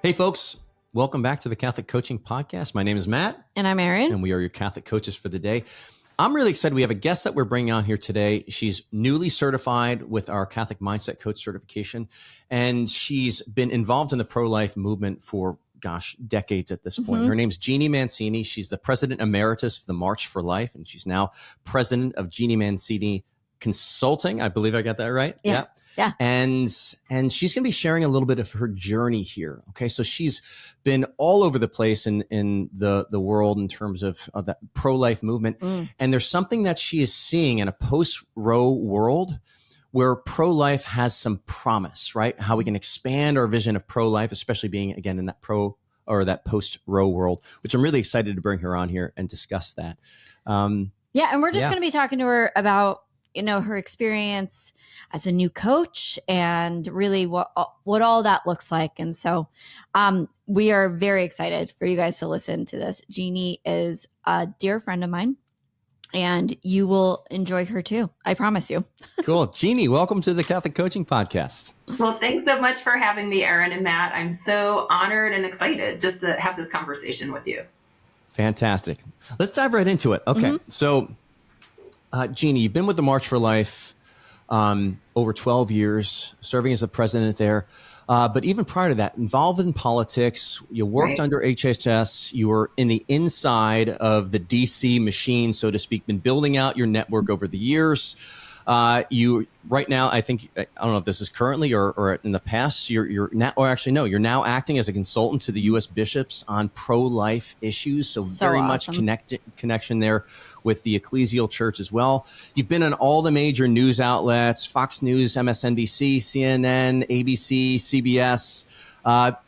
Hey, folks. Welcome back to the Catholic Coaching Podcast. My name is Matt. And I'm Erin. And we are your Catholic coaches for the day. I'm really excited. We have a guest that we're bringing on here today. She's newly certified with our Catholic Mindset Coach certification. And she's been involved in the pro-life movement for, decades at this point. Her name's Jeanne Mancini. She's the President Emeritus of the March for Life. And she's now President of Jeanne Mancini Consulting. I believe I got that right. Yeah. And she's going to be sharing a little bit of her journey here. Okay. So she's been all over the place in the world in terms of that pro-life movement. And there's something that she is seeing in a post-Roe world where pro-life has some promise, right? How we can expand our vision of pro-life, especially being, again, in that that post-Roe world, which I'm really excited to bring her on here and discuss that. And we're just going to be talking to her about her experience as a new coach and really what all that looks like. And so we are very excited for you guys to listen to this. Jeanne is a dear friend of mine and you will enjoy her too. I promise you. Cool. Jeanne, welcome to the Catholic Coaching Podcast. Well, thanks so much for having me, Erin and Matt. I'm so honored and excited just to have this conversation with you. Fantastic. Let's dive right into it. Okay. So Jeanne, you've been with the March for Life over 12 years, serving as the president there. But even prior to that, involved in politics, you worked under HHS, you were in the inside of the DC machine, so to speak, been building out your network over the years. You right now, I don't know if this is currently or in the past, you're now acting as a consultant to the U.S. bishops on pro-life issues. So very awesome. Much connection there with the ecclesial church as well. You've been on all the major news outlets, Fox News, MSNBC, CNN, ABC, CBS.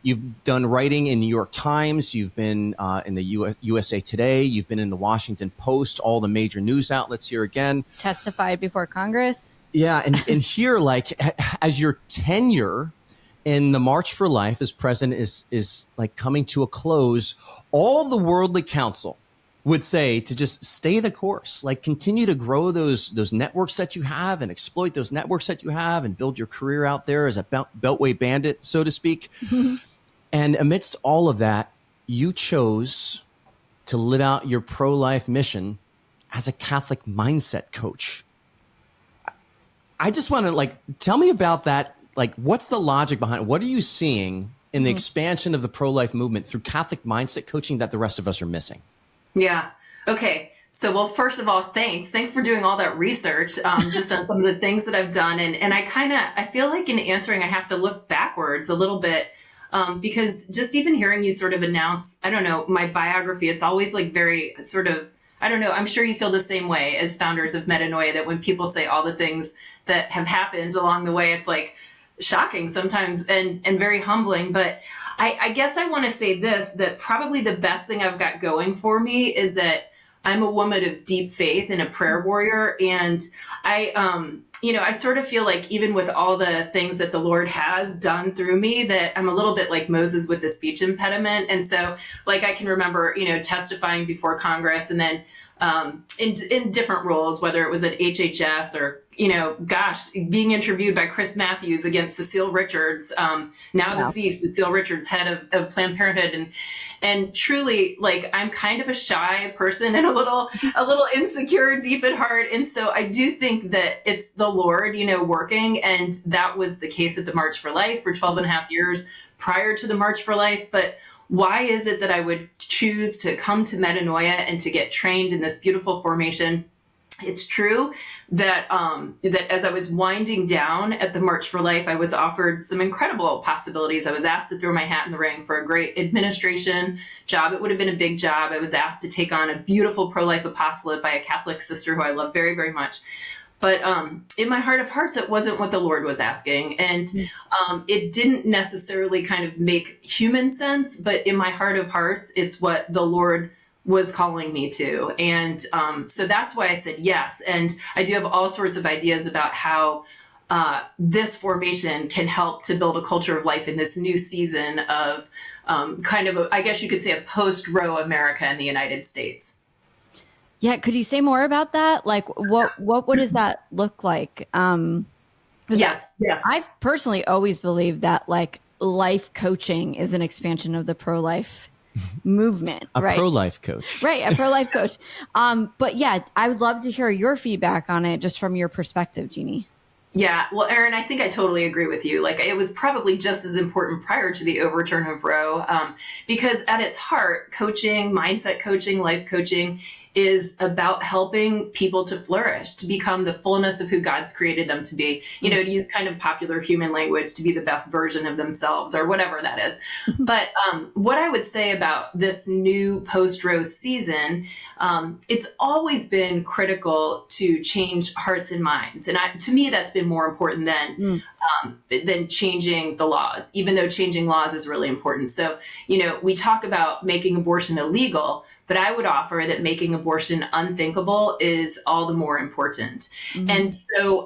You've done writing in New York Times. You've been in the USA Today. You've been in the Washington Post, all the major news outlets here again. Testified before Congress. Yeah. And here, like, as your tenure in the March for Life as president is like coming to a close, all the worldly counsel would say to just stay the course, like continue to grow those networks that you have and exploit those networks that you have and build your career out there as a beltway bandit, so to speak. And amidst all of that, you chose to live out your pro-life mission as a Catholic mindset coach. I just want to tell me about that. Like, what's the logic behind it? What are you seeing in the expansion of the pro-life movement through Catholic mindset coaching that the rest of us are missing? Yeah. Okay. So, well, first of all, thanks for doing all that research, just on some of the things that I've done. And I feel like in answering, I have to look backwards a little bit, because just even hearing you sort of announce, I don't know, my biography, it's always like very sort of, I don't know, I'm sure you feel the same way as founders of Metanoia, that when people say all the things that have happened along the way, it's like shocking sometimes and very humbling. But I guess I want to say this, that probably the best thing I've got going for me is that I'm a woman of deep faith and a prayer warrior. And I sort of feel like even with all the things that the Lord has done through me, that I'm a little bit like Moses with the speech impediment. And so like I can remember, testifying before Congress and then in different roles, whether it was at HHS or, being interviewed by Chris Matthews against Cecile Richards, now deceased Cecile Richards, head of Planned Parenthood. And truly, like, I'm kind of a shy person and a little insecure deep at heart. And so I do think that it's the Lord, working. And that was the case at the March for Life for 12 and a half years prior to the March for Life. But why is it that I would choose to come to Metanoia and to get trained in this beautiful formation? It's true that that as I was winding down at the March for Life, I was offered some incredible possibilities. I was asked to throw my hat in the ring for a great administration job. It would have been a big job. I was asked to take on a beautiful pro-life apostolate by a Catholic sister who I love very, very much. But in my heart of hearts, it wasn't what the Lord was asking. And it didn't necessarily kind of make human sense, but in my heart of hearts, it's what the Lord was calling me to. And so that's why I said yes. And I do have all sorts of ideas about how this formation can help to build a culture of life in this new season of I guess you could say a post-Roe America in the United States. Yeah. Could you say more about that? Like what does that look like? Yes. I've personally always believed that like life coaching is an expansion of the pro-life movement, right? A pro-life coach. Right, a pro-life coach. But yeah, I would love to hear your feedback on it just from your perspective, Jeanne. Yeah, well, Erin, I think I totally agree with you. Like, it was probably just as important prior to the overturn of Roe, because at its heart, coaching, mindset coaching, life coaching is about helping people to flourish, to become the fullness of who God's created them to be, you know, to use kind of popular human language, to be the best version of themselves or whatever that is. But what I would say about this new post-Roe season, it's always been critical to change hearts and minds. And to me, that's been more important than changing the laws, even though changing laws is really important. So, you know, we talk about making abortion illegal, but I would offer that making abortion unthinkable is all the more important. And so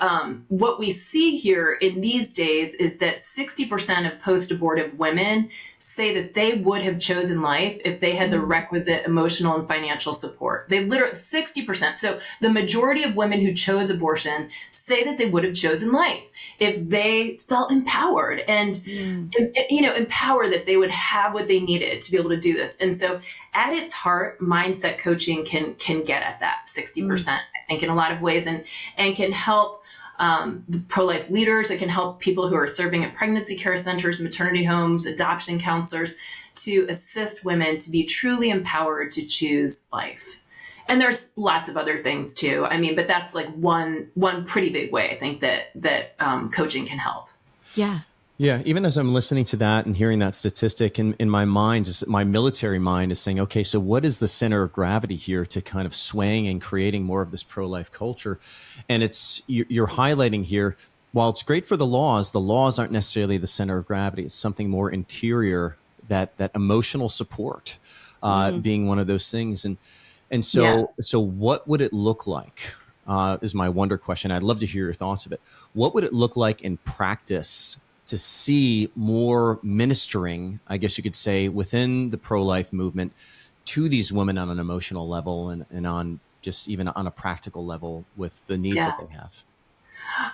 what we see here in these days is that 60% of post-abortive women say that they would have chosen life if they had the requisite emotional and financial support. They literally, 60%. So the majority of women who chose abortion say that they would have chosen life if they felt empowered and, you know, empowered that they would have what they needed to be able to do this. And so at its heart, mindset coaching can get at that 60%, I think, in a lot of ways, and can help the pro-life leaders. It can help people who are serving at pregnancy care centers, maternity homes, adoption counselors, to assist women to be truly empowered to choose life. And there's lots of other things too. I mean, but that's like one pretty big way I think that coaching can help. Yeah. Yeah. Even as I'm listening to that and hearing that statistic in my mind, just my military mind is saying, okay, so what is the center of gravity here to kind of swaying and creating more of this pro-life culture? And you're highlighting here, while it's great for the laws aren't necessarily the center of gravity. It's something more interior, that emotional support being one of those things. And so, so what would it look like is my wonder question. I'd love to hear your thoughts of it. What would it look like in practice to see more ministering, I guess you could say, within the pro-life movement to these women on an emotional level and on just even on a practical level with the needs that they have?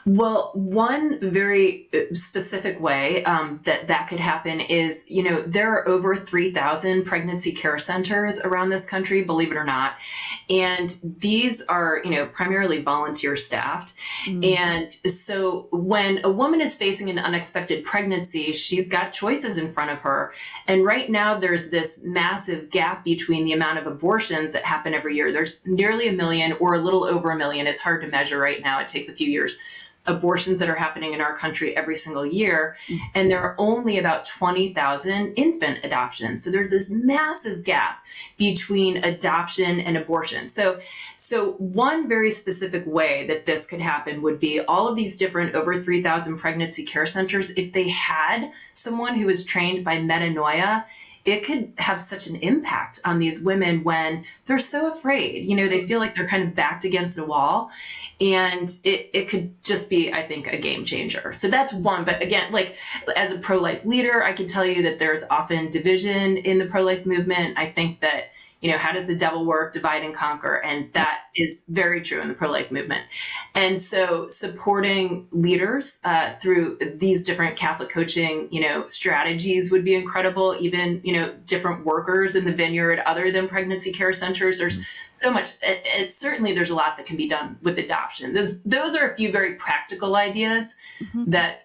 Well, one very specific way that could happen is, you know, there are over 3,000 pregnancy care centers around this country, believe it or not. And these are, you know, primarily volunteer staffed. And so when a woman is facing an unexpected pregnancy, she's got choices in front of her. And right now there's this massive gap between the amount of abortions that happen every year. There's nearly 1 million or a little over 1 million. It's hard to measure right now. It takes a few years. Abortions that are happening in our country every single year. And there are only about 20,000 infant adoptions. So there's this massive gap between adoption and abortion. So one very specific way that this could happen would be all of these different over 3,000 pregnancy care centers, if they had someone who was trained by metanoia, it could have such an impact on these women when they're so afraid. You know, they feel like they're kind of backed against a wall. And it could just be, I think, a game changer. So that's one. But again, like as a pro-life leader, I can tell you that there's often division in the pro-life movement. I think that, you know, how does the devil work? Divide and conquer. And that is very true in the pro-life movement. And so supporting leaders through these different Catholic coaching, you know, strategies would be incredible. Even, you know, different workers in the vineyard other than pregnancy care centers. There's so much. Certainly there's a lot that can be done with adoption. Those are a few very practical ideas that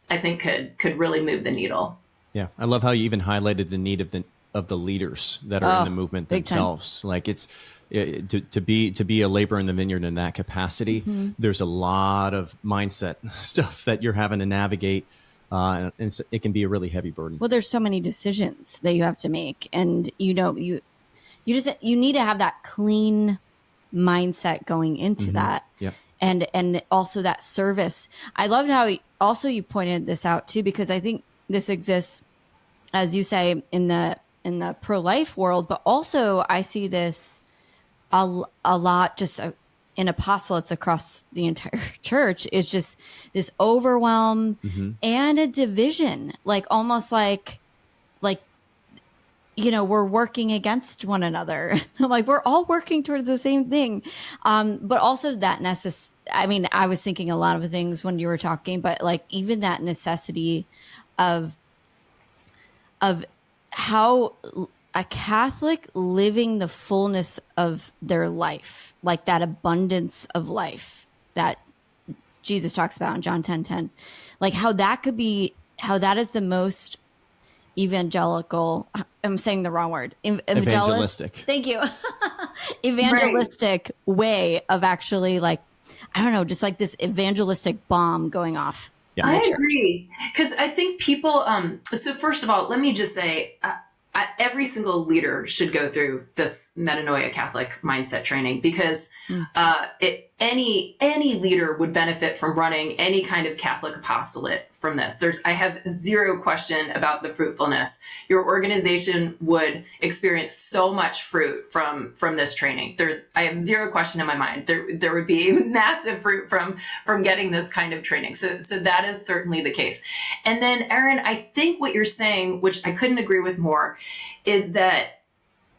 I think could really move the needle. Yeah. I love how you even highlighted the need of the leaders that are in the movement themselves. Like it's to be a laborer in the vineyard in that capacity. There's a lot of mindset stuff that you're having to navigate. And it can be a really heavy burden. Well, there's so many decisions that you have to make. And, you know, you need to have that clean mindset going into that. Yep. And also that service. I loved how also you pointed this out too, because I think this exists, as you say, in the pro-life world, but also I see this a lot just in apostolates across the entire church, is just this overwhelm and a division, like almost like, you know, we're working against one another. Like we're all working towards the same thing. But also that I mean, I was thinking a lot of things when you were talking, but like even that necessity of of how a Catholic living the fullness of their life, like that abundance of life that Jesus talks about in John 10:10, like how that is the most evangelical. I'm saying the wrong word. Evangelistic. Thank you. Evangelistic way of actually, like, I don't know, just like this evangelistic bomb going off. Yeah. I agree. Because I think people, so first of all, let me just say, every single leader should go through this metanoia Catholic mindset training, because any leader would benefit from running any kind of Catholic apostolate from this. I have zero question about the fruitfulness. Your organization would experience so much fruit from this training. I have zero question in my mind. There would be massive fruit from getting this kind of training. So that is certainly the case. And then, Erin, I think what you're saying, which I couldn't agree with more, is that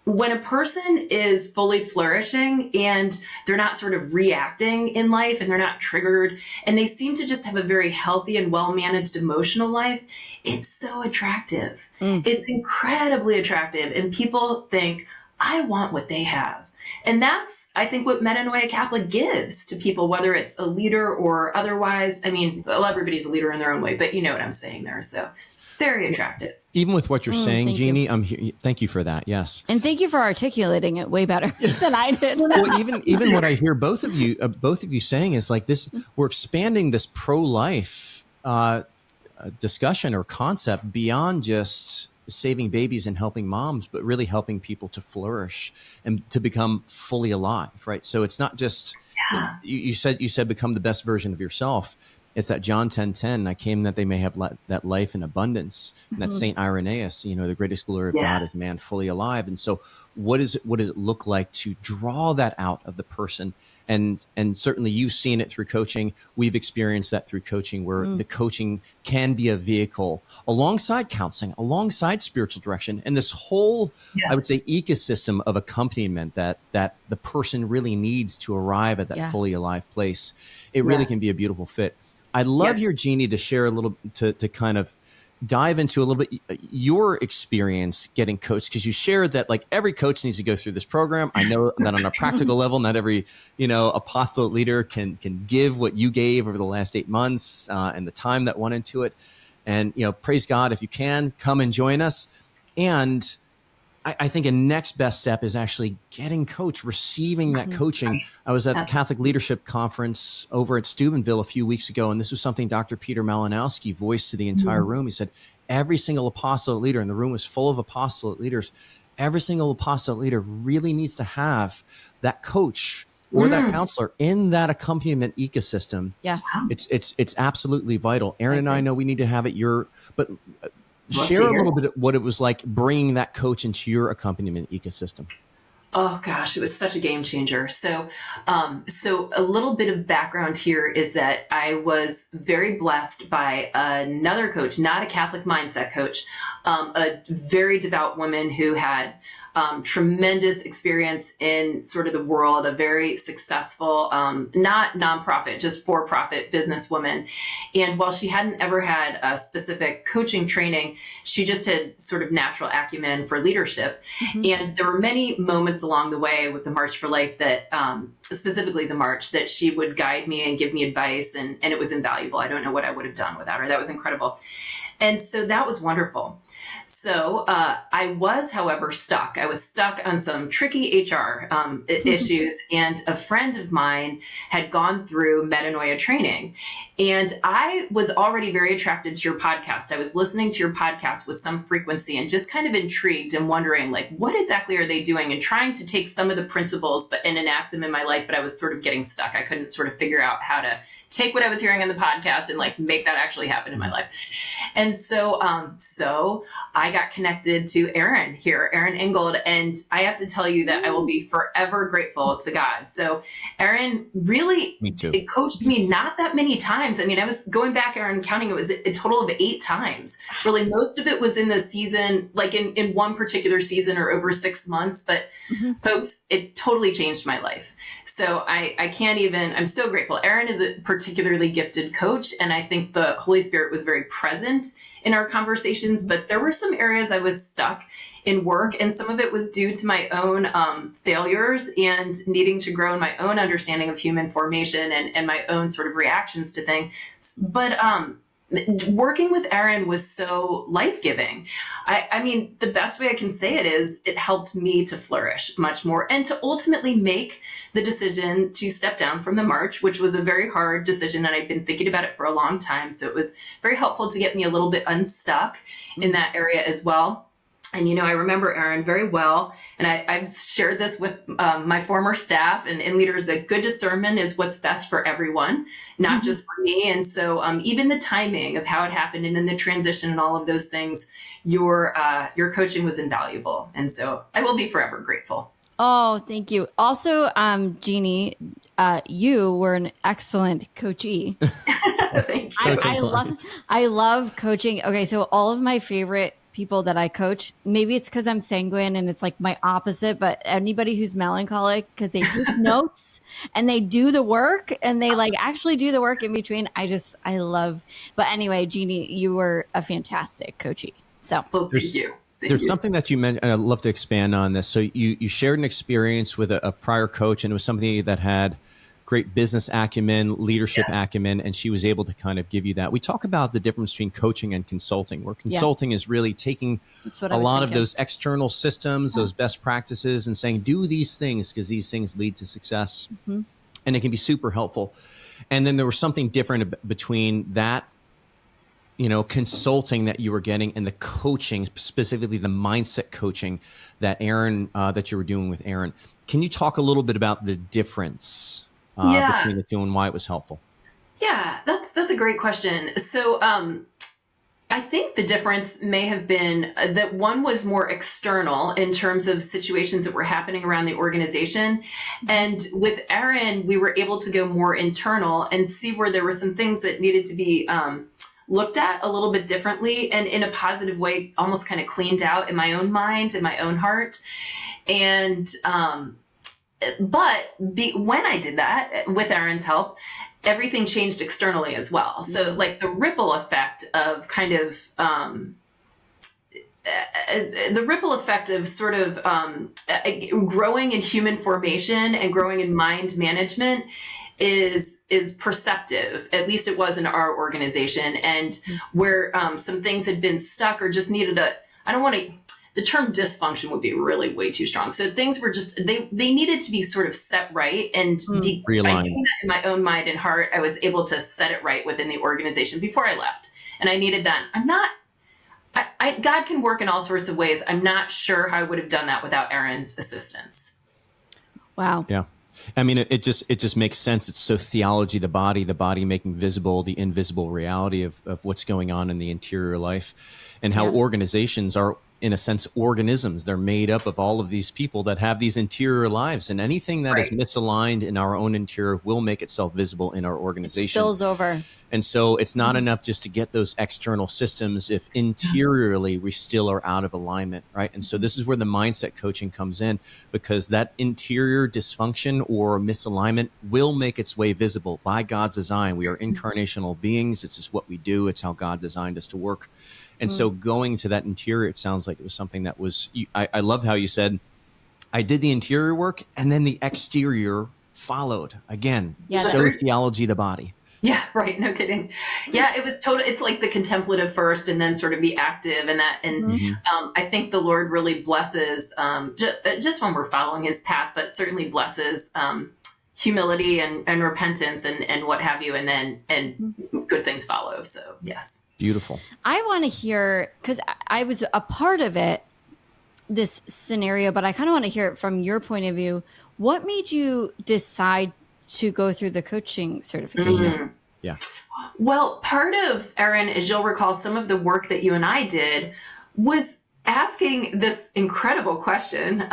when a person is fully flourishing and they're not sort of reacting in life and they're not triggered and they seem to just have a very healthy and well-managed emotional life, it's so attractive. It's incredibly attractive. And people think, I want what they have. And that's, I think, what Metanoia Catholic gives to people, whether it's a leader or otherwise. I mean, well, everybody's a leader in their own way, but you know what I'm saying there. So it's very attractive. Even with what you're saying, Jeannie, I'm here. Thank you for that. Yes. And thank you for articulating it way better than I did. Well, even what I hear both of you saying is like this, we're expanding this pro-life discussion or concept beyond just saving babies and helping moms, but really helping people to flourish and to become fully alive, right? So it's not just, you said become the best version of yourself. It's that John 10:10, I came that they may have that life in abundance. And that St. Irenaeus, the greatest glory of God is man fully alive. And so what does it look like to draw that out of the person? And certainly you've seen it through coaching. We've experienced that through coaching, where the coaching can be a vehicle alongside counseling, alongside spiritual direction, and this whole, I would say, ecosystem of accompaniment that the person really needs to arrive at that fully alive place. It really can be a beautiful fit. I'd love your Jeannie to share a little, to kind of dive into a little bit your experience getting coached, because you shared that like every coach needs to go through this program. I know that on a practical level, not every apostolate leader can give what you gave over the last 8 months and the time that went into it. And praise God, if you can come and join us. And I think a next best step is actually getting coached, receiving that coaching. I was at the Catholic Leadership Conference over at Steubenville a few weeks ago, and this was something Dr. Peter Malinowski voiced to the entire room. He said, every single apostolate leader, and the room was full of apostolate leaders, every single apostolate leader really needs to have that coach or that counselor in that accompaniment ecosystem. Yeah. It's absolutely vital. Erin and I know we need to have it. But share a little bit of what it was like bringing that coach into your accompaniment ecosystem. Oh gosh, it was such a game changer. So a little bit of background here is that I was very blessed by another coach, not a Catholic mindset coach, a very devout woman who had tremendous experience in sort of the world, a very successful, not nonprofit, just for-profit businesswoman. And while she hadn't ever had a specific coaching training, she just had sort of natural acumen for leadership. And there were many moments along the way with the March for Life that, specifically the March, that she would guide me and give me advice, and it was invaluable. I don't know what I would have done without her. That was incredible. And so that was wonderful. So I was, however, stuck. I was stuck on some tricky HR issues, and a friend of mine had gone through metanoia training. And I was already very attracted to your podcast. I was listening to your podcast with some frequency and just kind of intrigued and wondering, like, what exactly are they doing, and trying to take some of the principles and enact them in my life. But I was sort of getting stuck. I couldn't sort of figure out how to take what I was hearing on the podcast and like make that actually happen in my life. And so I got connected to Erin here, Erin Ingold, and I have to tell you that I will be forever grateful to God. So Erin really it coached me not that many times. I mean, I was going back, Erin, counting, it was a total of 8 times. Really, most of it was in the season, like in one particular season or over 6 months. But folks, it totally changed my life. So I can't even, I'm so grateful. Erin is a particularly gifted coach, and I think the Holy Spirit was very present in our conversations, but there were some areas I was stuck in work, and some of it was due to my own failures and needing to grow in my own understanding of human formation and my own sort of reactions to things. But working with Erin was so life-giving. I mean, the best way I can say it is it helped me to flourish much more and to ultimately make the decision to step down from the march, which was a very hard decision. And I'd been thinking about it for a long time. So it was very helpful to get me a little bit unstuck in that area as well. And, I remember Erin very well. And I've shared this with my former staff and leaders that good discernment is what's best for everyone, not just for me. And so even the timing of how it happened and then the transition and all of those things, your coaching was invaluable. And so I will be forever grateful. Oh, thank you. Also, Jeannie, you were an excellent coachee. Thank you. I love coaching. Okay, so all of my favorite people that I coach, maybe it's because I'm sanguine and it's like my opposite, but anybody who's melancholic, because they take notes and they do the work and they like actually do the work in between. I love, but anyway, Jeannie, you were a fantastic coachee. So thank you. There's something that you mentioned, and I'd love to expand on this. So you shared an experience with a prior coach, and it was somebody that had great business acumen, leadership acumen, and she was able to kind of give you that. We talk about the difference between coaching and consulting, where consulting is really taking a lot of those external systems, those best practices, and saying, do these things because these things lead to success. And it can be super helpful. And then there was something different between that, consulting that you were getting and the coaching, specifically the mindset coaching that Erin, that you were doing with Erin. Can you talk a little bit about the difference between the two and why it was helpful? Yeah, that's a great question. So I think the difference may have been that one was more external in terms of situations that were happening around the organization. And with Erin, we were able to go more internal and see where there were some things that needed to be looked at a little bit differently and in a positive way, almost kind of cleaned out in my own mind and my own heart. And when I did that with Erin's help, everything changed externally as well. So like the ripple effect of kind of sort of growing in human formation and growing in mind management is perceptive. At least it was in our organization. And where some things had been stuck or just needed the term dysfunction would be really way too strong. So things were just, they needed to be sort of set right, and by doing that in my own mind and heart, I was able to set it right within the organization before I left. And I needed that. God can work in all sorts of ways. I'm not sure how I would have done that without Erin's assistance. Wow. Yeah. I mean, it just makes sense. It's so theology, the body making visible the invisible reality of what's going on in the interior life, and how organizations are, in a sense, organisms. They're made up of all of these people that have these interior lives, and anything that is misaligned in our own interior will make itself visible in our organization. It spills over. And so it's not enough just to get those external systems if interiorly we still are out of alignment, right? And so this is where the mindset coaching comes in, because that interior dysfunction or misalignment will make its way visible by God's design. We are incarnational beings. It's just what we do. It's how God designed us to work. And so going to that interior, it sounds like it was something that was, I love how you said, I did the interior work and then the exterior followed. Again, so theology, the body. Yeah, right. No kidding. Yeah, it was total. It's like the contemplative first and then sort of the active and that. And I think the Lord really blesses just when we're following his path, but certainly blesses humility and repentance and what have you. And then good things follow. So, yes. Beautiful. I want to hear, because I was a part of it, this scenario, but I kind of want to hear it from your point of view. What made you decide to go through the coaching certification? Yeah. Well, part of, Erin, as you'll recall, some of the work that you and I did was asking this incredible question,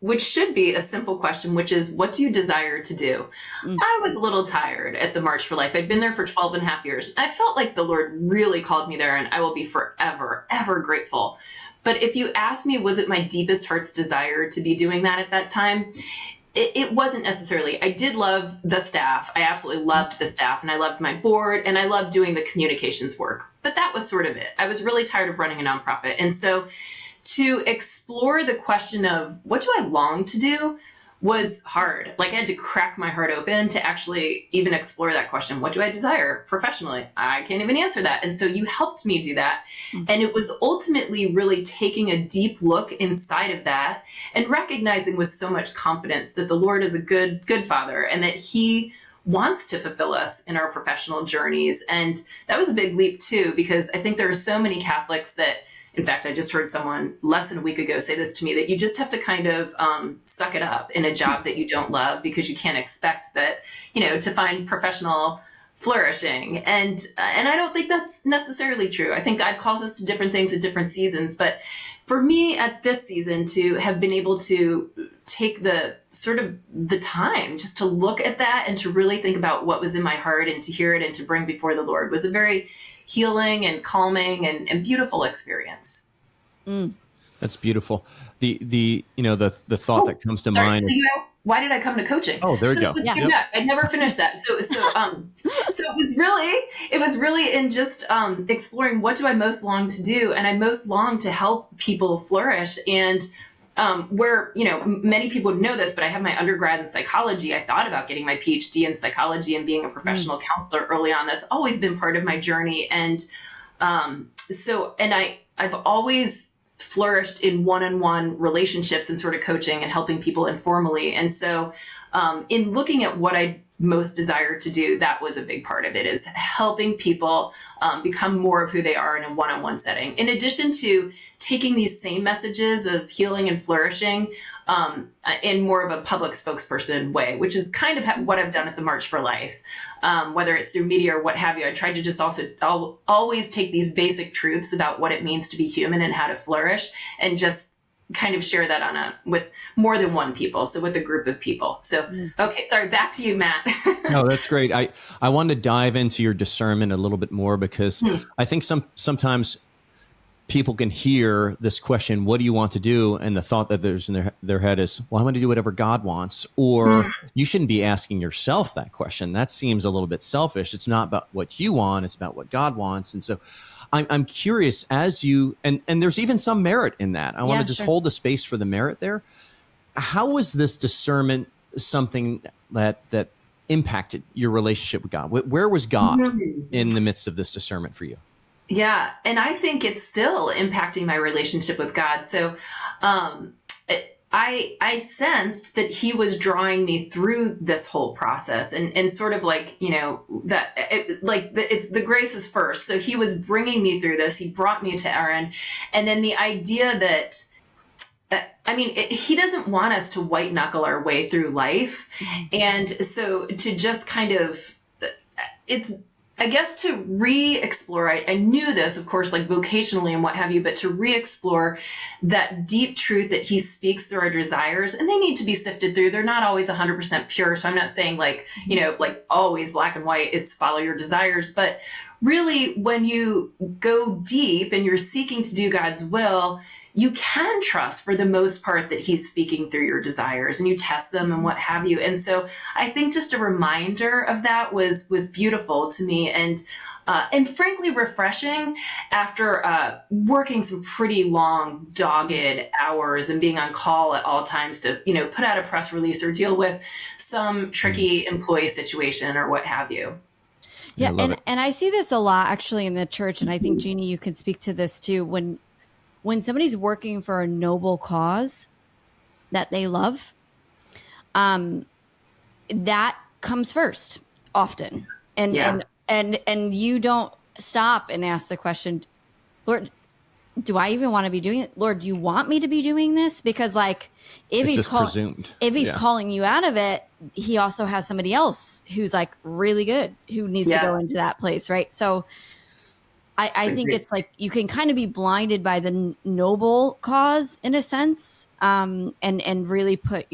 which should be a simple question, which is, what do you desire to do? I was a little tired at the March for Life. I'd been there for 12 and a half years. I felt like the Lord really called me there, and I will be forever, ever grateful. But if you ask me, was it my deepest heart's desire to be doing that at that time? it wasn't necessarily. I did love the staff. I absolutely loved the staff, and I loved my board, and I loved doing the communications work. But that was sort of it. I was really tired of running a nonprofit. And so to explore the question of what do I long to do was hard. Like, I had to crack my heart open to actually even explore that question. What do I desire professionally? I can't even answer that. And so you helped me do that. And it was ultimately really taking a deep look inside of that and recognizing with so much confidence that the Lord is a good father, and that he wants to fulfill us in our professional journeys. And that was a big leap too, because I think there are so many Catholics that, in fact, I just heard someone less than a week ago say this to me, that you just have to kind of suck it up in a job that you don't love, because you can't expect that, to find professional flourishing. And I don't think that's necessarily true. I think God calls us to different things at different seasons. But for me at this season, to have been able to take the time just to look at that and to really think about what was in my heart and to hear it and to bring before the Lord was a very healing and calming and beautiful experience. That's beautiful. The thought that comes to mind. So you asked, why did I come to coaching? Oh, there you go. I never finished that. So it was really in just exploring what do I most long to do, and I most long to help people flourish. And where, many people would know this, but I have my undergrad in psychology. I thought about getting my PhD in psychology and being a professional counselor early on. That's always been part of my journey. And I've always flourished in one-on-one relationships and sort of coaching and helping people informally. And so in looking at what I most desire to do, that was a big part of it, is helping people become more of who they are in a one-on-one setting. In addition to taking these same messages of healing and flourishing in more of a public spokesperson way, which is kind of what I've done at the March for Life, whether it's through media or what have you. I tried to just also always take these basic truths about what it means to be human and how to flourish, and just kind of share that with more than one people. So with a group of people. So, okay, sorry, back to you, Matt. No, that's great. I wanted to dive into your discernment a little bit more, because I think sometimes people can hear this question, what do you want to do? And the thought that there's in their head is, well, I'm going to do whatever God wants. Or you shouldn't be asking yourself that question. That seems a little bit selfish. It's not about what you want. It's about what God wants. And so I'm curious, as you, and there's even some merit in that. I want to just hold the space for the merit there. How was this discernment something that impacted your relationship with God? Where was God in the midst of this discernment for you? Yeah. And I think it's still impacting my relationship with God. So, I sensed that he was drawing me through this whole process, and sort of like, it's the grace is first. So he was bringing me through this. He brought me to Erin. And then the idea that, he doesn't want us to white knuckle our way through life. And so to just kind of, I guess to re-explore, I knew this, of course, like vocationally and what have you, but to re-explore that deep truth that he speaks through our desires, and they need to be sifted through. They're not always 100% pure. So I'm not saying like always black and white, it's follow your desires. But really, when you go deep and you're seeking to do God's will, you can trust for the most part that he's speaking through your desires, and you test them and what have you. And so I think just a reminder of that was beautiful to me, and frankly refreshing after working some pretty long, dogged hours and being on call at all times to, put out a press release or deal with some tricky employee situation or what have you. Yeah. And I see this a lot actually in the church. And I think, Jeannie, you can speak to this too. When somebody's working for a noble cause that they love, that comes first often. And you don't stop and ask the question, Lord, do I even want to be doing it? Lord, do you want me to be doing this? Because if he's calling you out of it, he also has somebody else who's really good, who needs to go into that place. Right. So I think it's you can kind of be blinded by the noble cause in a sense, and really put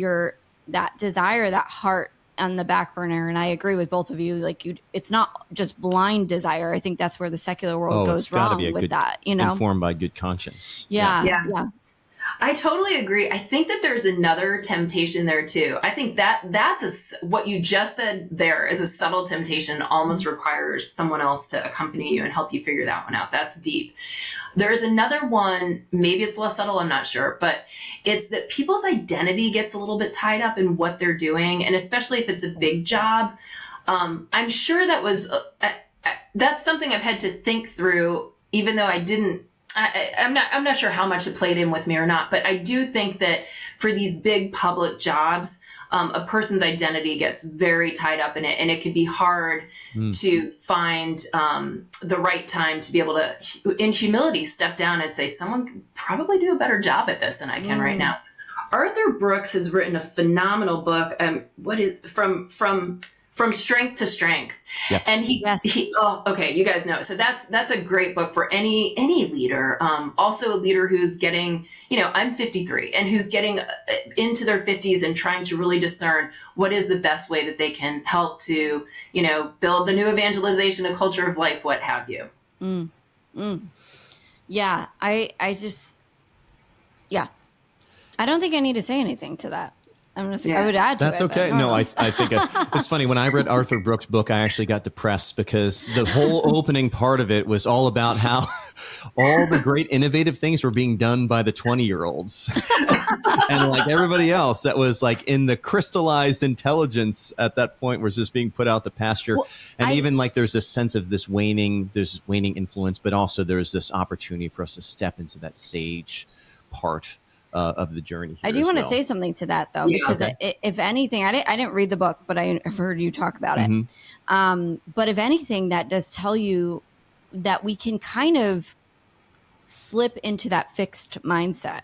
that desire, that heart on the back burner. And I agree with both of you. It's not just blind desire. I think that's where the secular world goes wrong with that. Informed by good conscience. Yeah. I totally agree. I think that there's another temptation there too. I think what you just said there is a subtle temptation, almost requires someone else to accompany you and help you figure that one out. That's deep. There's another one, maybe it's less subtle, I'm not sure, but it's that people's identity gets a little bit tied up in what they're doing. And especially if it's a big job, I'm sure that's something I've had to think through, even though I'm not sure how much it played in with me or not, but I do think that for these big public jobs, a person's identity gets very tied up in it, and it can be hard to find the right time to be able to, in humility, step down and say, someone could probably do a better job at this than I can right now. Arthur Brooks has written a phenomenal book. What is from strength to strength. Yeah. And okay, you guys know. So that's a great book for any leader. Also a leader who's getting, I'm 53 and who's getting into their 50s and trying to really discern what is the best way that they can help to, build the new evangelization, a culture of life, what have you. Yeah. I don't think I need to say anything to that. I would add to it. That's okay. No, I think it's funny. When I read Arthur Brooks' book, I actually got depressed because the whole opening part of it was all about how all the great innovative things were being done by the 20-year-olds. And like everybody else that was like in the crystallized intelligence at that point was just being put out to pasture. Well, even like there's this sense of this waning influence, but also there's this opportunity for us to step into that sage part of the journey. I do want to say something to that though, because if anything, I didn't read the book, but I've heard you talk about it. But if anything, that does tell you that we can kind of slip into that fixed mindset,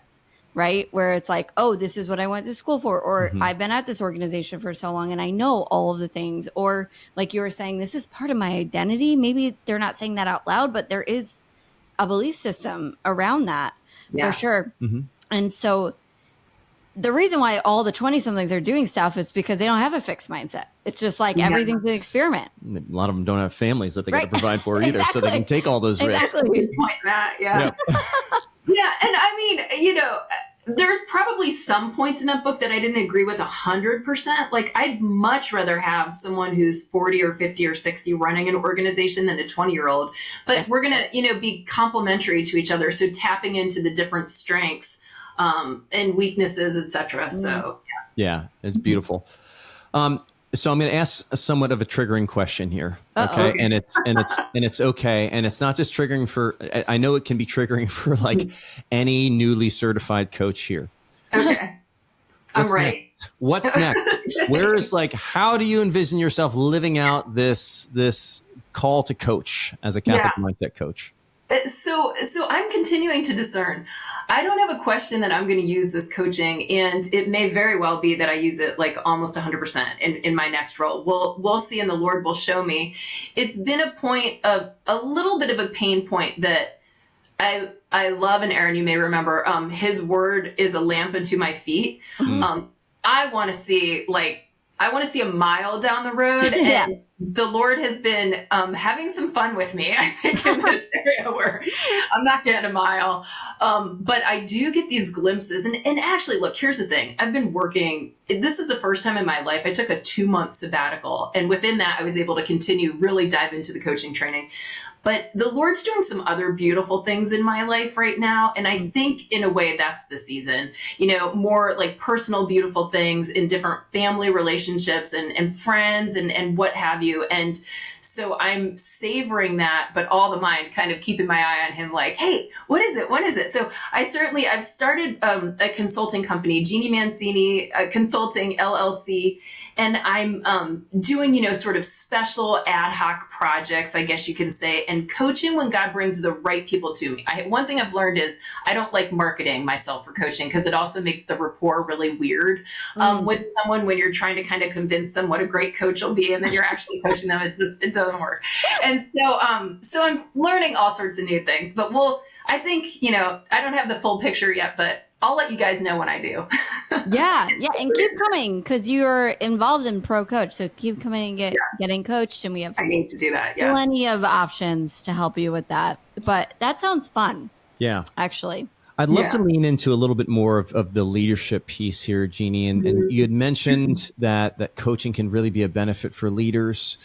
right? Where it's like, oh, this is what I went to school for, or I've been at this organization for so long and I know all of the things, or like you were saying, this is part of my identity. Maybe they're not saying that out loud, but there is a belief system around that for sure. And so the reason why all the 20-somethings are doing stuff is because they don't have a fixed mindset. It's just like everything's an experiment. A lot of them don't have families that they got to provide for either, so they can take all those risks. Good point, Matt. Yeah. Yeah. And I mean, there's probably some points in that book that I didn't agree with 100%. Like I'd much rather have someone who's 40 or 50 or 60 running an organization than a 20-year-old, but we're going to, be complementary to each other. So tapping into the different strengths and weaknesses, etc. So yeah, it's beautiful. So I'm going to ask somewhat of a triggering question here. Okay. And it's okay. And it's not just triggering for, I know it can be triggering for like any newly certified coach here. Okay. I'm ready. What's next? Where is how do you envision yourself living out this call to coach as a Catholic mindset coach? So I'm continuing to discern. I don't have a question that I'm going to use this coaching, and it may very well be that I use it almost 100% in my next role. We'll see, and the Lord will show me. It's been a point of a little bit of a pain point that I love, and Erin, you may remember, his word is a lamp unto my feet. I want to see a mile down the road, and the Lord has been having some fun with me, I think, in this area where I'm not getting a mile. But I do get these glimpses. And actually, look, here's the thing. I've been working. This is the first time in my life I took a 2-month sabbatical. And within that, I was able to continue, really dive into the coaching training. But the Lord's doing some other beautiful things in my life right now. And I think in a way that's the season, more personal, beautiful things in different family relationships and friends and what have you. And so I'm savoring that, but all the mind kind of keeping my eye on him hey, what is it? What is it? So I've started a consulting company, Jeanne Mancini Consulting LLC. And I'm doing, sort of special ad hoc projects, I guess you can say, and coaching when God brings the right people to me. One thing I've learned is I don't like marketing myself for coaching because it also makes the rapport really weird with someone when you're trying to kind of convince them what a great coach will be, and then you're actually coaching them. It doesn't work. And so I'm learning all sorts of new things. But I think, I don't have the full picture yet, but I'll let you guys know when I do. Yeah. And keep coming because you're involved in Pro Coach. So keep coming and getting coached. And we have I need to do that. Yes. Plenty of options to help you with that. But that sounds fun. Yeah. Actually. I'd love to lean into a little bit more of the leadership piece here, Jeannie. And you had mentioned that coaching can really be a benefit for leaders.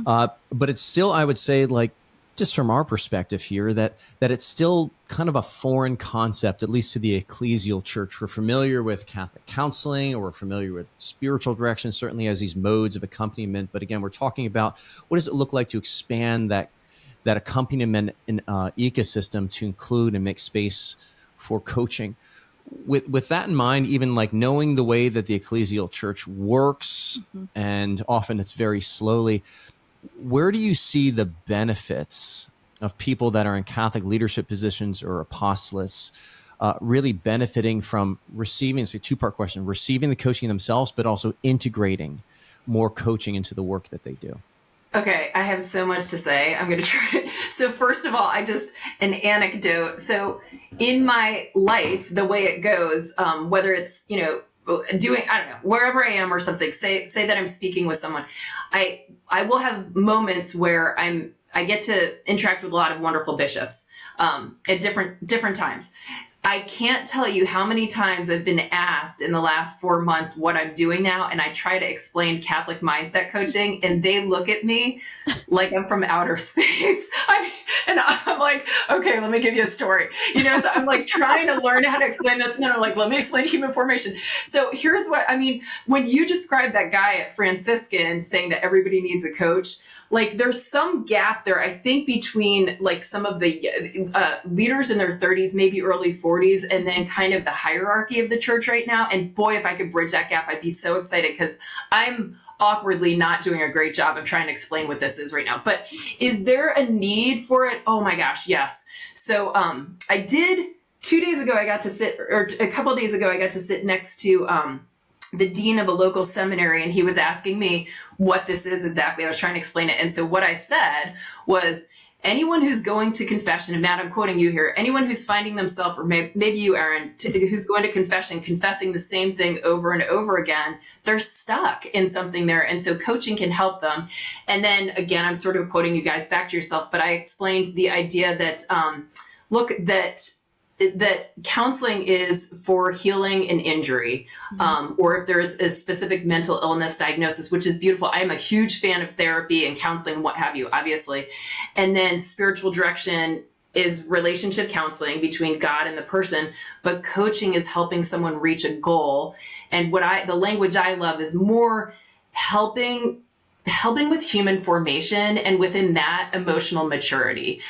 But it's still, I would say, like, just from our perspective here, that it's still kind of a foreign concept, at least to the ecclesial church. We're familiar with Catholic counseling, or we're familiar with spiritual direction, certainly as these modes of accompaniment. But again, we're talking about what does it look like to expand that accompaniment ecosystem to include and make space for coaching. With that in mind, even like knowing the way that the ecclesial church works, and often it's very slowly, where do you see the benefits of people that are in Catholic leadership positions or apostolates really benefiting from receiving, it's a two-part question, receiving the coaching themselves, but also integrating more coaching into the work that they do? Okay, I have so much to say. I'm going to try. So first of all, an anecdote. So in my life, the way it goes, whether it's, doing, I don't know, wherever I am or something, say that I'm speaking with someone, I will have moments where I get to interact with a lot of wonderful bishops at different times. I can't tell you how many times I've been asked in the last 4 months what I'm doing now, and I try to explain Catholic mindset coaching, and they look at me like I'm from outer space. And I'm like, okay, let me give you a story. So I'm like trying to learn how to explain this, and then I'm like, let me explain human formation. So here's what I mean. When you describe that guy at Franciscan saying that everybody needs a coach, like there's some gap there, I think, between like some of the leaders in their 30s, maybe early 40s, and then kind of the hierarchy of the church right now. And boy, if I could bridge that gap, I'd be so excited, because I'm awkwardly not doing a great job of trying to explain what this is right now. But is there a need for it? Oh my gosh, yes. So I did 2 days ago, I got to sit, or a couple of days ago, I got to sit next to the dean of a local seminary, and he was asking me what this is exactly. I was trying to explain it. And so what I said was, anyone who's going to confession, and Matt, I'm quoting you here, anyone who's finding themselves, or maybe you, Erin, who's going to confession, confessing the same thing over and over again, they're stuck in something there. And so coaching can help them. And then again, I'm sort of quoting you guys, back to yourself, but I explained the idea that, that counseling is for healing an injury, or if there's a specific mental illness diagnosis, which is beautiful. I am a huge fan of therapy and counseling, what have you, obviously. And then spiritual direction is relationship counseling between God and the person, but coaching is helping someone reach a goal. And the language I love is more helping with human formation, and within that, emotional maturity,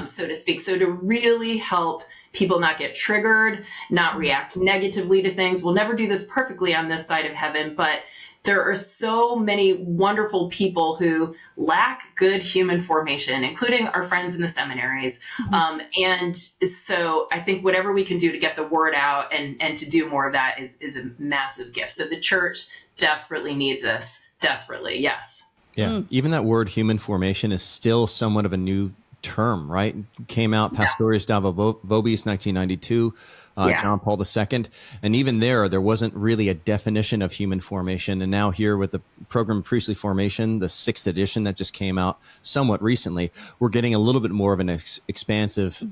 so to speak. So to really help people not get triggered, not react negatively to things. We'll never do this perfectly on this side of heaven, but there are so many wonderful people who lack good human formation, including our friends in the seminaries. And so I think whatever we can do to get the word out and to do more of that is a massive gift. So the church desperately needs us. Desperately, yes. Yeah. Even that word human formation is still somewhat of a new term, right? Came out Pastoris Dava Vobis 1992, John Paul II. And even there wasn't really a definition of human formation. And now here with the Program of Priestly Formation, the 6th edition that just came out somewhat recently, we're getting a little bit more of an expansive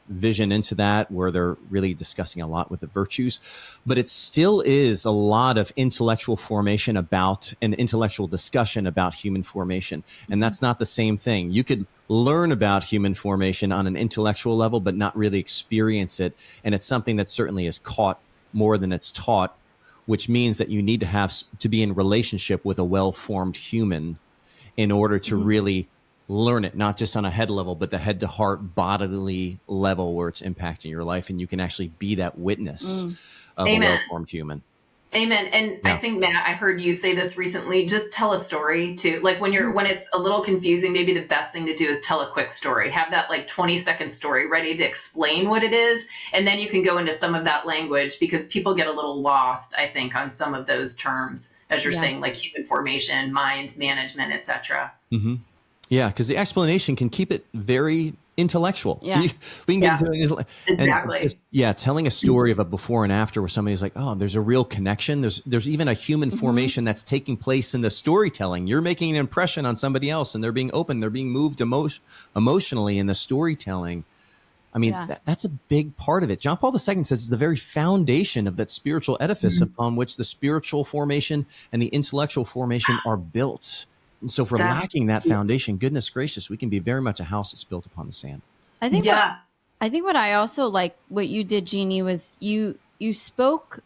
vision into that, where they're really discussing a lot with the virtues. But it still is a lot of intellectual formation about an intellectual discussion about human formation. And that's not the same thing. You could learn about human formation on an intellectual level, but not really experience it. And it's something that certainly is caught more than it's taught, which means that you need to be in relationship with a well-formed human in order to really learn it, not just on a head level, but the head to heart bodily level where it's impacting your life. And you can actually be that witness of a well-formed human. Amen. And I think, Matt, I heard you say this recently, just tell a story too. Like when it's a little confusing, maybe the best thing to do is tell a quick story, have that like 20-second story ready to explain what it is. And then you can go into some of that language, because people get a little lost, I think, on some of those terms, as you're saying, like human formation, mind management, etc. Yeah. Because the explanation can keep it very intellectual. We can get into it. Exactly. And telling a story of a before and after where somebody's like, oh, there's a real connection. There's even a human formation that's taking place in the storytelling. You're making an impression on somebody else, and they're being open. They're being moved emotionally in the storytelling. I mean, that's a big part of it. John Paul II says it's the very foundation of that spiritual edifice upon which the spiritual formation and the intellectual formation are built. And so if we're lacking that foundation, goodness gracious, we can be very much a house that's built upon the sand. I think what I also like what you did, Jeannie, was you spoke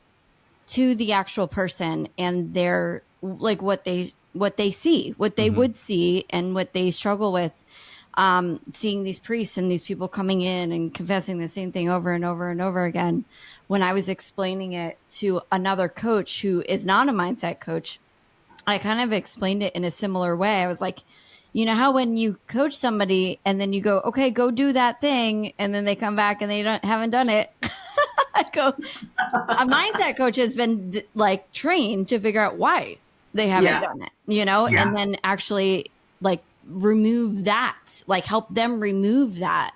to the actual person and their, like what they see, what they would see and what they struggle with. Seeing these priests and these people coming in and confessing the same thing over and over and over again. When I was explaining it to another coach who is not a mindset coach, I kind of explained it in a similar way. I was like, you know how when you coach somebody and then you go, okay, go do that thing, and then they come back and they haven't done it. I go, a mindset coach has been like trained to figure out why they haven't done it, you know, and then actually like remove that, like help them remove that,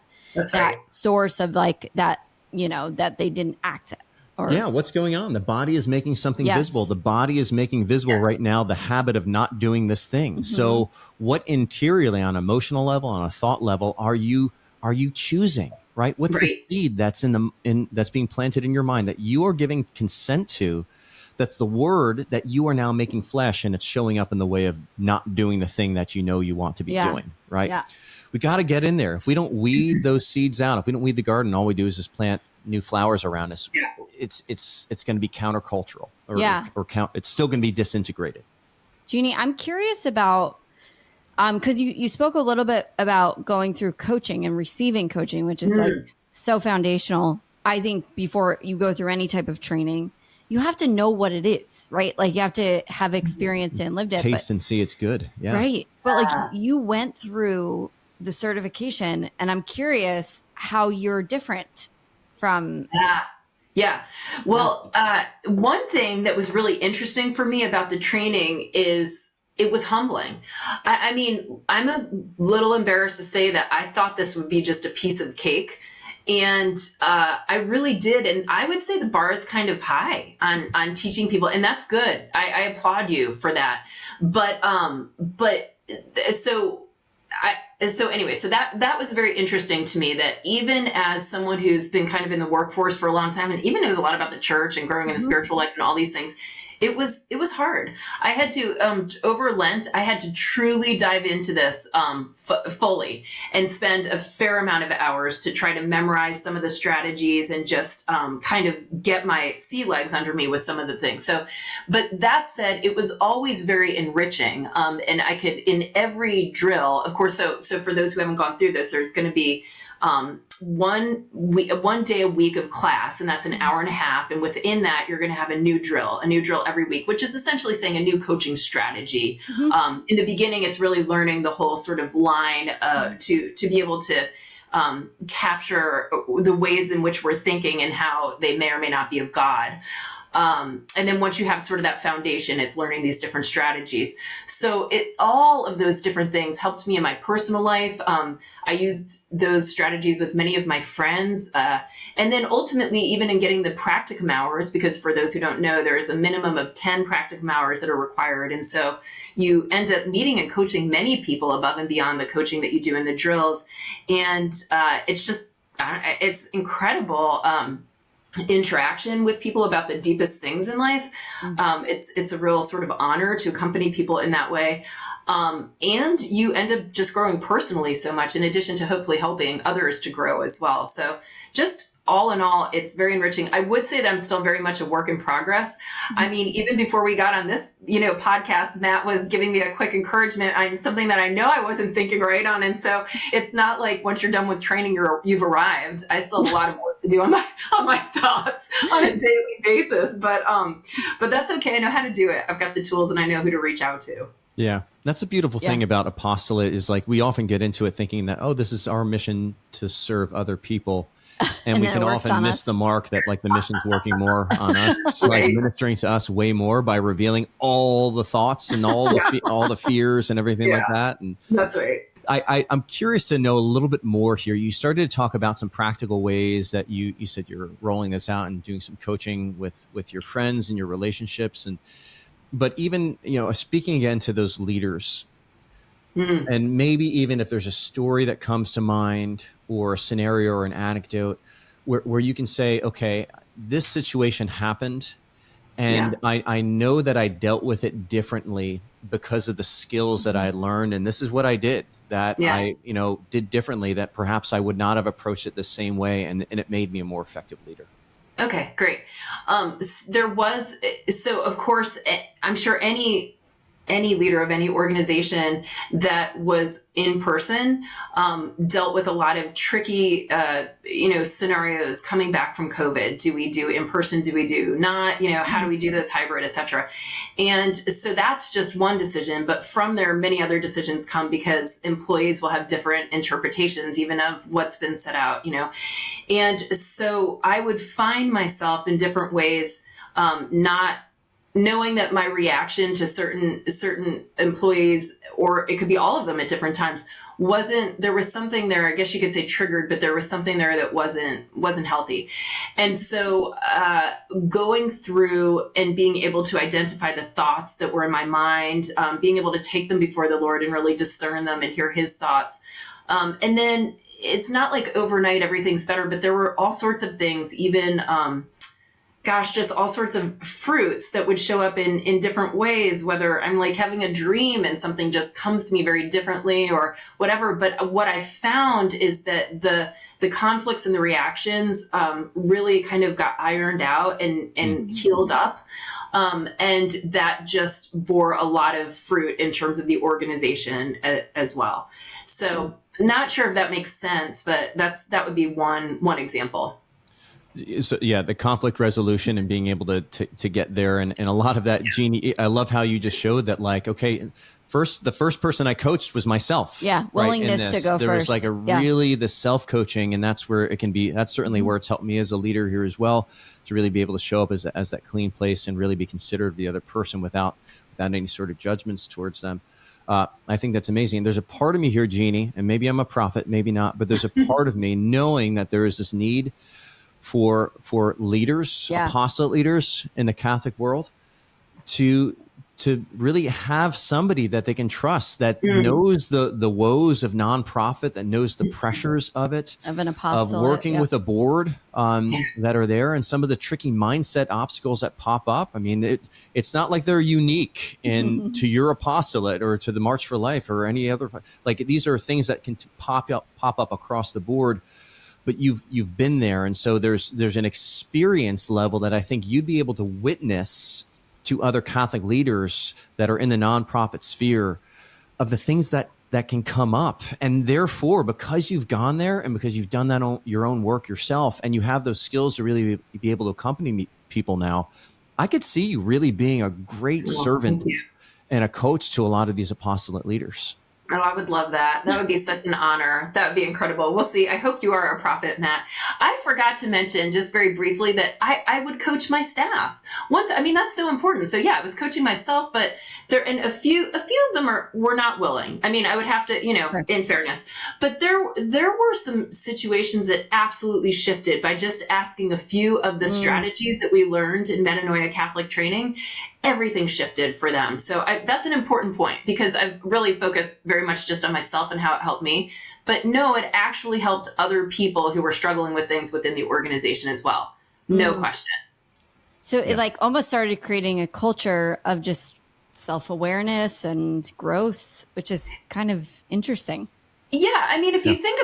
source of like that, you know, that they didn't act it. Or, what's going on? The body is making something visible. The body is making visible right now the habit of not doing this thing. So what interiorly, on an emotional level, on a thought level, are you choosing? Right? What's the seed that's that's being planted in your mind that you are giving consent to? That's the word that you are now making flesh, and it's showing up in the way of not doing the thing that you know you want to be doing. Right? Yeah. We got to get in there. If we don't weed those seeds out, if we don't weed the garden, all we do is just plant new flowers around us. It's going to be countercultural, it's still going to be disintegrated. Jeannie, I'm curious about, because you spoke a little bit about going through coaching and receiving coaching, which is like so foundational. I think before you go through any type of training, you have to know what it is, right? Like you have to have experienced it and lived it. Taste and see it's good. Yeah. Right. But like you went through the certification, and I'm curious how you're different from. Well, one thing that was really interesting for me about the training is it was humbling. I mean, I'm a little embarrassed to say that I thought this would be just a piece of cake. And I really did. And I would say the bar is kind of high on teaching people. And that's good. I applaud you for that. So anyway, that was very interesting to me, that even as someone who's been kind of in the workforce for a long time and even knows a lot about the church and growing in the spiritual life and all these things, it was hard. I had to, over Lent, I had to truly dive into this fully and spend a fair amount of hours to try to memorize some of the strategies and just kind of get my sea legs under me with some of the things. So, but that said, it was always very enriching. And I could, in every drill, of course, so for those who haven't gone through this, there's going to be one day a week of class, and that's an hour and a half. And within that, you're going to have a new drill every week, which is essentially saying a new coaching strategy. In the beginning, it's really learning the whole sort of line to be able to capture the ways in which we're thinking and how they may or may not be of God. And then once you have sort of that foundation, it's learning these different strategies. So all of those different things helped me in my personal life. I used those strategies with many of my friends. And then ultimately, even in getting the practicum hours, because for those who don't know, there is a minimum of 10 practicum hours that are required. And so you end up meeting and coaching many people above and beyond the coaching that you do in the drills. And it's incredible. Interaction with people about the deepest things in life. It's a real sort of honor to accompany people in that way. And you end up just growing personally so much, in addition to hopefully helping others to grow as well. So just all in all, it's very enriching. I would say that I'm still very much a work in progress. I mean, even before we got on this, podcast, Matt was giving me a quick encouragement on something that I know I wasn't thinking right on. And so it's not like once you're done with training, you've arrived. I still have a lot of work to do on my thoughts on a daily basis, but that's okay. I know how to do it. I've got the tools and I know who to reach out to. Yeah. That's a beautiful thing about apostolate, is like, we often get into it thinking that, this is our mission to serve other people. And we can often miss the mark that like the mission's working more on us, like ministering to us way more by revealing all the thoughts and all the fears and everything like that. And that's right. I'm curious to know a little bit more here. You started to talk about some practical ways that you said you're rolling this out and doing some coaching with your friends and your relationships. But even, speaking again to those leaders, And maybe even if there's a story that comes to mind or a scenario or an anecdote where you can say, okay, this situation happened and I know that I dealt with it differently because of the skills that I learned. And this is what I did that I, did differently, that perhaps I would not have approached it the same way. And it made me a more effective leader. Okay, great. So of course, I'm sure any leader of any organization that was in person dealt with a lot of tricky, scenarios coming back from COVID. Do we do in person? Do we do not? How do we do this hybrid, et cetera? And so that's just one decision. But from there, many other decisions come because employees will have different interpretations, even of what's been set out. And so I would find myself in different ways, not knowing that my reaction to certain employees, or it could be all of them at different times, there was something there, I guess you could say triggered, but there was something there that wasn't healthy. And so going through and being able to identify the thoughts that were in my mind, being able to take them before the Lord and really discern them and hear his thoughts. And then it's not like overnight everything's better, but there were all sorts of things, even just all sorts of fruits that would show up in different ways, whether I'm like having a dream and something just comes to me very differently or whatever. But what I found is that the conflicts and the reactions really kind of got ironed out and healed up. And that just bore a lot of fruit in terms of the organization as well. So not sure if that makes sense, but that would be one example. So yeah, the conflict resolution and being able to get there. And a lot of that, Jeanne, I love how you just showed that, like, okay, the first person I coached was myself. Yeah. Willingness to go there first. Was like really the self-coaching, and that's where it can be, that's certainly where it's helped me as a leader here as well, to really be able to show up as that clean place and really be considerate of the other person without any sort of judgments towards them. I think that's amazing. There's a part of me here, Jeanne, and maybe I'm a prophet, maybe not, but there's a part of me knowing that there is this need for leaders, apostolate leaders in the Catholic world, to really have somebody that they can trust, that knows the woes of nonprofit, that knows the pressures of it, of an apostolate, of working with a board that are there, and some of the tricky mindset obstacles that pop up. I mean, it's not like they're unique to your apostolate or to the March for Life or any other. Like, these are things that can pop up across the board. But you've been there, and so there's an experience level that I think you'd be able to witness to other Catholic leaders that are in the nonprofit sphere of the things that can come up. And therefore, because you've gone there and because you've done that your own work yourself, and you have those skills to really be able to accompany people now, I could see you really being a great servant and a coach to a lot of these apostolate leaders. Oh, I would love that. That would be such an honor. That would be incredible. We'll see. I hope you are a prophet, Matt. I forgot to mention just very briefly that I would coach my staff once. I mean, that's so important. So yeah, I was coaching myself, but a few of them were not willing. I mean, I would have to, in fairness, but there were some situations that absolutely shifted by just asking a few of the strategies that we learned in Metanoia Catholic training. Everything shifted for them. So that's an important point, because I've really focused very much just on myself and how it helped me. But no, it actually helped other people who were struggling with things within the organization as well. No question. So it like almost started creating a culture of just self-awareness and growth, which is kind of interesting. Yeah. I mean, if you think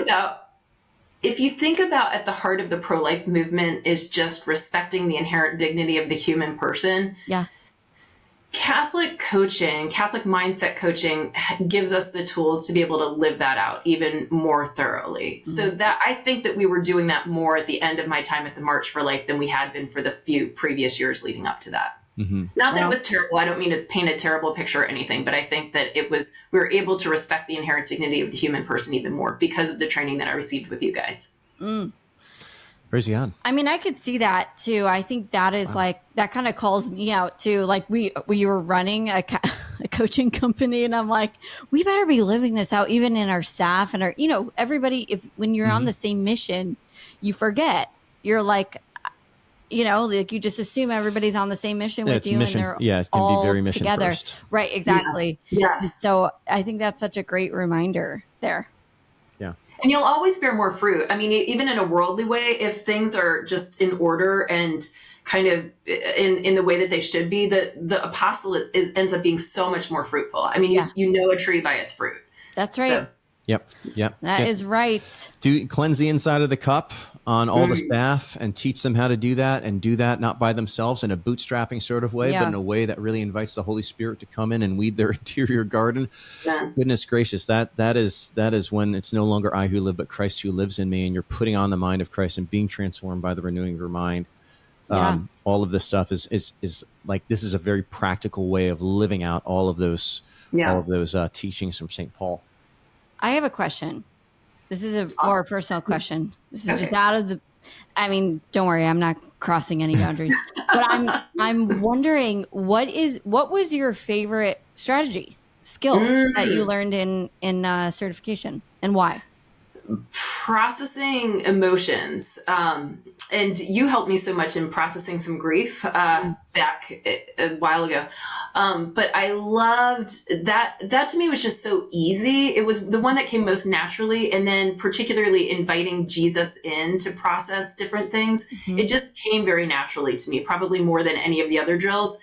about at the heart of the pro-life movement is just respecting the inherent dignity of the human person. Yeah. Catholic coaching, Catholic mindset coaching gives us the tools to be able to live that out even more thoroughly. Mm-hmm. So that I think that we were doing that more at the end of my time at the March for Life than we had been for the few previous years leading up to that. Mm-hmm. Not that it was terrible. I don't mean to paint a terrible picture or anything, but I think that we were able to respect the inherent dignity of the human person even more because of the training that I received with you guys. Mm. Praise God. I mean, I could see that too. I think that is like, that kind of calls me out too. Like we were running a coaching company, and I'm like, we better be living this out even in our staff and our, everybody, when you're on the same mission, you forget. You're like, like you just assume everybody's on the same mission with you mission, and they're it can all be very mission together. first. Right. Exactly. Yes. So I think that's such a great reminder there. Yeah. And you'll always bear more fruit. I mean, even in a worldly way, if things are just in order and kind of in the way that they should be, the apostolate ends up being so much more fruitful. I mean, you know a tree by its fruit. That's right. So, Yep. That is right. Do cleanse the inside of the cup on all the staff and teach them how to do that, and do that not by themselves in a bootstrapping sort of way, but in a way that really invites the Holy Spirit to come in and weed their interior garden. Yeah. Goodness gracious, that is when it's no longer I who live, but Christ who lives in me, and you're putting on the mind of Christ and being transformed by the renewing of your mind. All of this stuff is like, this is a very practical way of living out all of those teachings from St. Paul. I have a question. This is a more personal question. This is just out of the, I mean, don't worry, I'm not crossing any boundaries, but I'm wondering what was your favorite strategy skill that you learned in certification, and why? Processing emotions. And you helped me so much in processing some grief back a while ago. But I loved that. That to me was just so easy. It was the one that came most naturally. And then particularly inviting Jesus in to process different things. Mm-hmm. It just came very naturally to me, probably more than any of the other drills.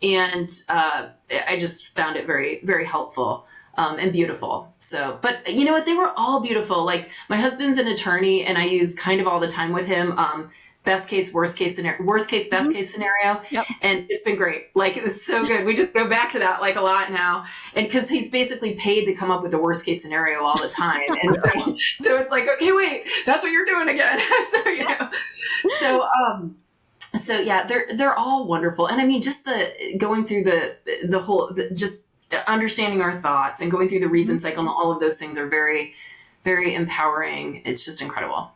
And I just found it very, very helpful. And beautiful. So, but you know what? They were all beautiful. Like, my husband's an attorney and I use kind of all the time with him. Best case, worst case scenario, worst case, best case scenario. Yep. And it's been great. Like, it's so good. We just go back to that like a lot now. And cause he's basically paid to come up with the worst case scenario all the time. And so it's like, okay, wait, that's what you're doing again. So yeah, they're all wonderful. And I mean, just going through the whole, just understanding our thoughts and going through the reason cycle and all of those things are very, very empowering. It's just incredible.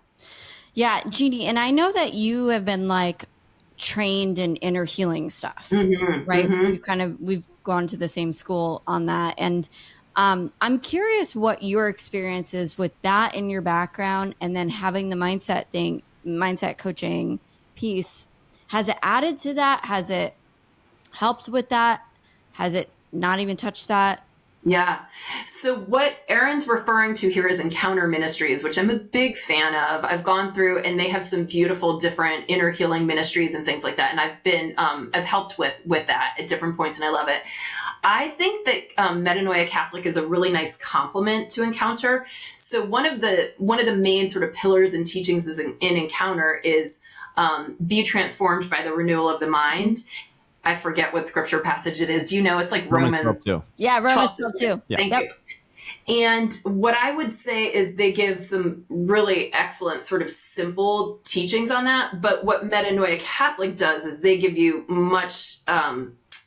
Yeah, Jeanne, and I know that you have been like trained in inner healing stuff, right? Mm-hmm. We've gone to the same school on that. And I'm curious what your experience is with that in your background, and then having the mindset coaching piece. Has it added to that? Has it helped with that? Has it not even touched that? Yeah. So what Erin's referring to here is encounter ministries, which I'm a big fan of. I've gone through and they have some beautiful different inner healing ministries and things like that. And I've helped with that at different points, and I love it. I think that Metanoia Catholic is a really nice complement to Encounter. So one of the main sort of pillars and teachings in Encounter is be transformed by the renewal of the mind. I forget what scripture passage it is. Do you know? It's like Romans 12:2. Yeah, Romans 12:2. Yeah. Thank you. And what I would say is they give some really excellent sort of simple teachings on that. But what Metanoia Catholic does is they give you much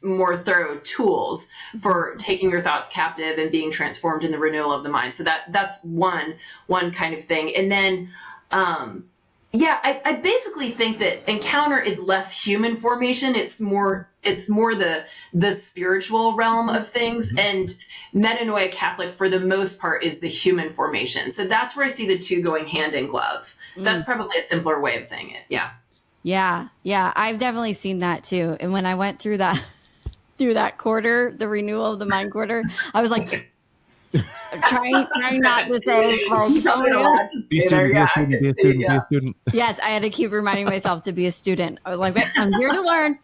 more thorough tools for taking your thoughts captive and being transformed in the renewal of the mind. So that's one kind of thing. And then I basically think that Encounter is less human formation. It's more the spiritual realm of things. And Metanoia Catholic, for the most part, is the human formation. So that's where I see the two going hand in glove. That's probably a simpler way of saying it. Yeah. Yeah. I've definitely seen that too. And when I went through that quarter, the renewal of the mind quarter, I was like, trying not to say Be a student. Yes, I had to keep reminding myself to be a student. I was like, I'm here to learn.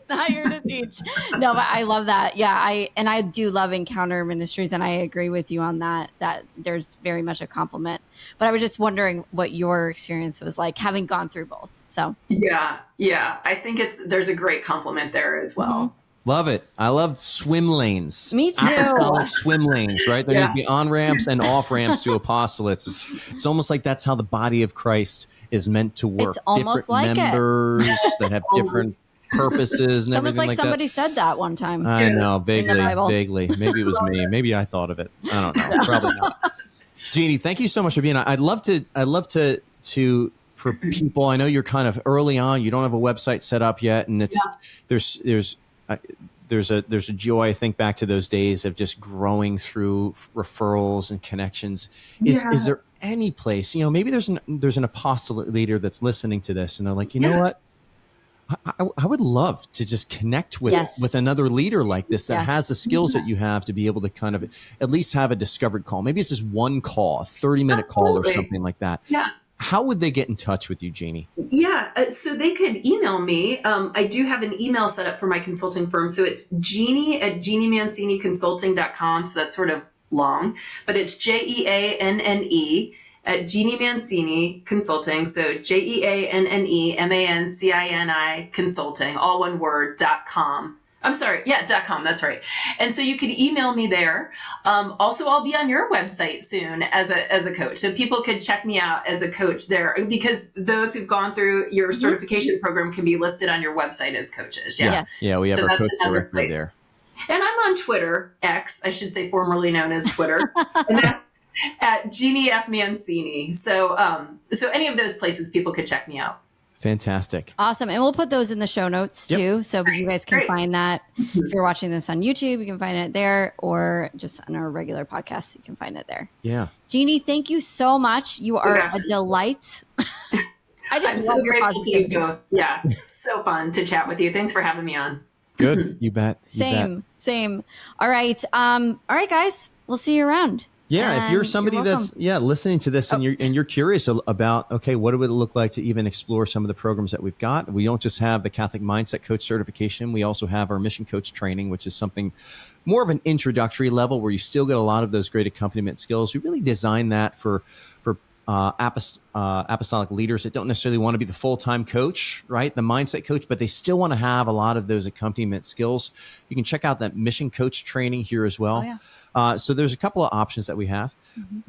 Not here to teach. No, but I love that. Yeah, I do love Encounter Ministries, and I agree with you on that there's very much a compliment. But I was just wondering what your experience was like, having gone through both. So yeah, I think there's a great compliment there as well. Mm-hmm. Love it. I love swim lanes. Me too. Apostolic swim lanes, right? There needs to be on ramps and off ramps to apostolates. It's almost like that's how the body of Christ is meant to work. It's almost different like members that have different purposes and it's almost everything like somebody said that one time. I know, vaguely. Maybe it was me. Maybe I thought of it. I don't know. Probably not. Jeanne, thank you so much for being on. I'd love to for people. I know you're kind of early on. You don't have a website set up yet, and there's there's a joy. I think back to those days of just growing through referrals and connections. Is there any place, maybe there's an apostolate leader that's listening to this and they're like, you know what? I would love to just connect with another leader like this that has the skills that you have to be able to kind of at least have a discovered call. Maybe it's just one call, a 30-minute call or something like that. Yeah. How would they get in touch with you, Jeanne? Yeah, so they could email me. I do have an email set up for my consulting firm. So it's Jeanne at JeanneManciniConsulting.com. So that's sort of long, but it's JEANNE at Jeanne Mancini Consulting. So JEANNEMANCINI Consulting, all one word, .com. I'm sorry. Yeah, .com. That's right. And so you could email me there. Also, I'll be on your website soon as a coach. So people could check me out as a coach there, because those who've gone through your certification program can be listed on your website as coaches. Yeah. We have our coach directory there. And I'm on Twitter, X, I should say, formerly known as Twitter. And that's at Jeanne F. Mancini. So any of those places, people could check me out. Fantastic. Awesome. And we'll put those in the show notes too. So you guys can find that. If you're watching this on YouTube, you can find it there, or just on our regular podcast, you can find it there. Yeah. Jeanne, thank you so much. You are a delight. I just love your positivity. Yeah. So fun to chat with you. Thanks for having me on. Good. You bet. Same. All right. Guys, we'll see you around. Yeah, if you're somebody that's listening to this and you're curious about, okay, what would it look like to even explore some of the programs that we've got? We don't just have the Catholic Mindset Coach certification. We also have our Mission Coach training, which is something more of an introductory level where you still get a lot of those great accompaniment skills. We really designed that for apostolic leaders that don't necessarily want to be the full-time coach, right? The mindset coach, but they still want to have a lot of those accompaniment skills. You can check out that Mission Coach training here as well. So there's a couple of options that we have,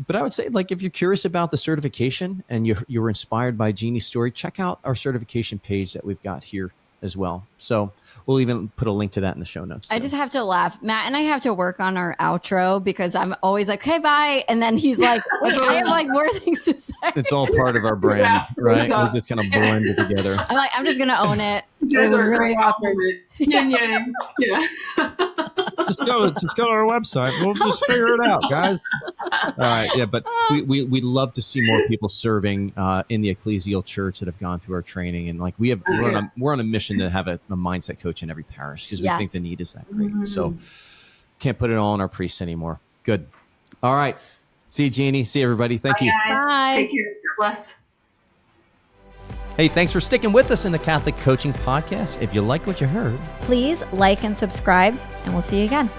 but I would say, like, if you're curious about the certification and you were inspired by Jeanne's story, check out our certification page that we've got here as well. So we'll even put a link to that in the show notes. I just have to laugh. Matt and I have to work on our outro because I'm always like, okay, bye. And then he's like I have like more things to say. It's all part of our brand, right? We just kind of blend it together. I'm like, I'm just going to own it. It was really awkward. Yin yang. Yeah. Just go to our website. We'll just figure it out, guys. All right. Yeah. But we love to see more people serving in the ecclesial church that have gone through our training. And like we're on a mission to have a mindset coach in every parish because we think the need is that great. So can't put it all on our priests anymore. Good. All right. See you, Jeanne. See you, everybody. Thank you. Bye. Take care. God bless. Hey, thanks for sticking with us in the Catholic Coaching Podcast. If you like what you heard, please like and subscribe, and we'll see you again.